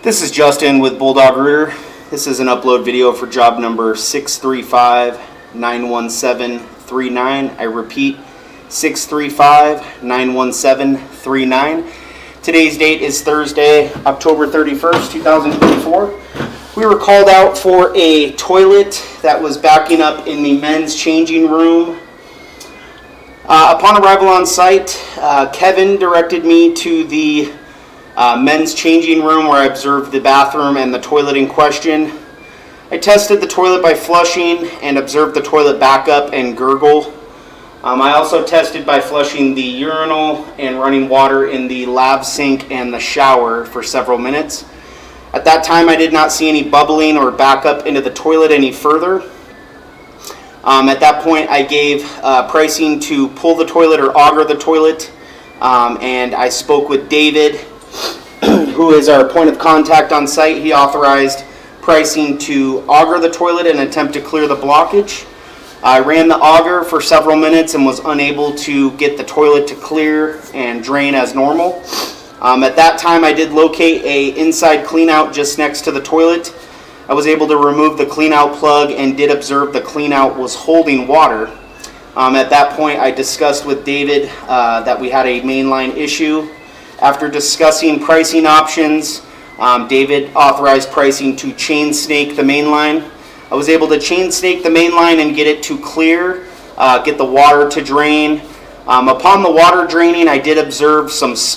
This is Justin with Bulldog Rooter. This is an upload video for job number 635-91739. I repeat, 635-91739. Today's date is Thursday, October 31st, 2024. We were called out for a toilet that was backing up in the men's changing room. Upon arrival on site, Kevin directed me to the men's changing room where I observed the bathroom and the toilet in question. I tested the toilet by flushing and observed the toilet back up and gurgle. I also tested by flushing the urinal and running water in the lab sink and the shower for several minutes. At that time, I did not see any bubbling or backup into the toilet any further. At that point, I gave pricing to pull the toilet or auger the toilet, and I spoke with David, who is our point of contact on site. He authorized pricing to auger the toilet and attempt to clear the blockage. I ran the auger for several minutes and was unable to get the toilet to clear and drain as normal. At that time, I did locate a inside cleanout just next to the toilet. I was able to remove the cleanout plug and did observe the cleanout was holding water. At that point, I discussed with David that we had a mainline issue. After discussing pricing options, David authorized pricing to chain snake the main line. I was able to chain snake the main line and get it to clear, get the water to drain. Upon the water draining, I did observe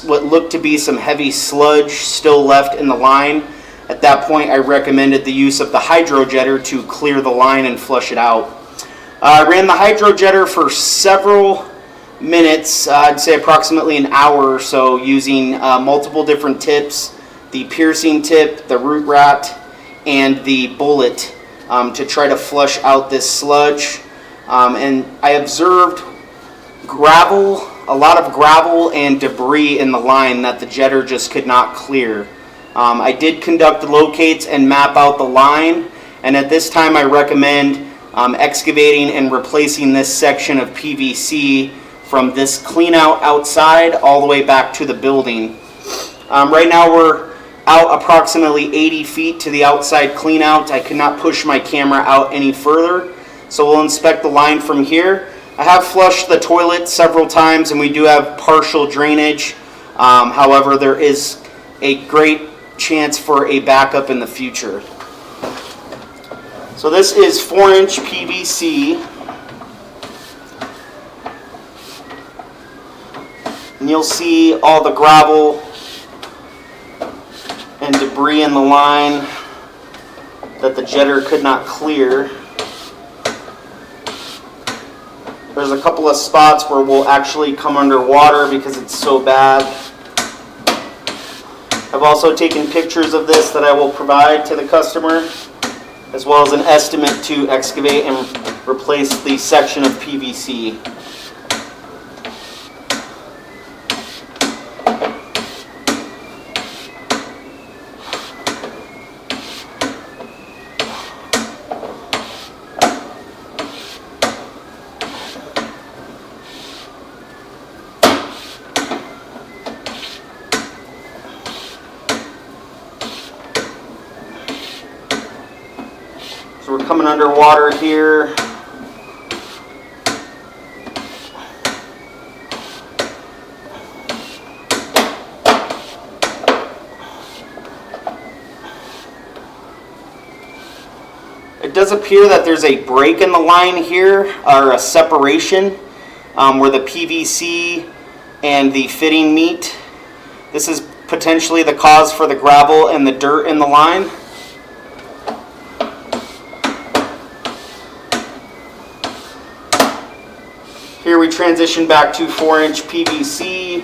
what looked to be some heavy sludge still left in the line. At that point, I recommended the use of the hydrojetter to clear the line and flush it out. I ran the hydrojetter for several minutes, I'd say approximately an hour or so, using multiple different tips, the piercing tip, the root rat, and the bullet to try to flush out this sludge. And I observed gravel, a lot of gravel and debris in the line that the jetter just could not clear. I did conduct locates and map out the line, and at this time I recommend excavating and replacing this section of PVC from this clean out outside all the way back to the building. Right now we're out approximately 80 feet to the outside clean out. I could not push my camera out any further, so we'll inspect the line from here. I have flushed the toilet several times and we do have partial drainage. However, there is a great chance for a backup in the future. So this is 4-inch PVC. And you'll see all the gravel and debris in the line that the jetter could not clear. There's a couple of spots where we'll actually come underwater because it's so bad. I've also taken pictures of this that I will provide to the customer, as well as an estimate to excavate and replace the section of PVC. So we're coming underwater here. It does appear that there's a break in the line here, or a separation, where the PVC and the fitting meet. This is potentially the cause for the gravel and the dirt in the line. Here we transition back to 4-inch PVC.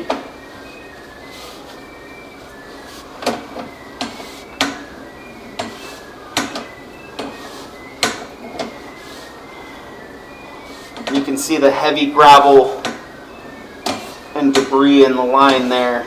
You can see the heavy gravel and debris in the line there.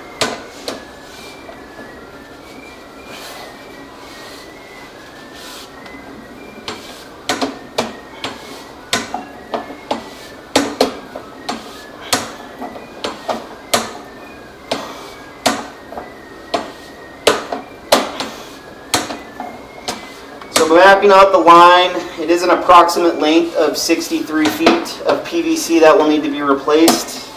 So mapping out the line, it is an approximate length of 63 feet of PVC that will need to be replaced.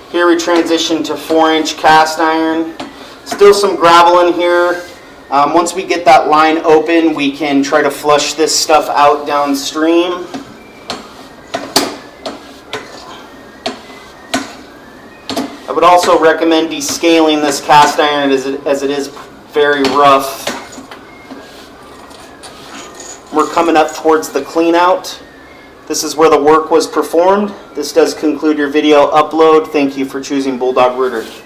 Here we transition to 4-inch cast iron. Still some gravel in here. Once we get that line open, we can try to flush this stuff out downstream. I would also recommend descaling this cast iron as it is very rough. We're coming up towards the clean out. This is where the work was performed. This does conclude your video upload. Thank you for choosing Bulldog Rooters.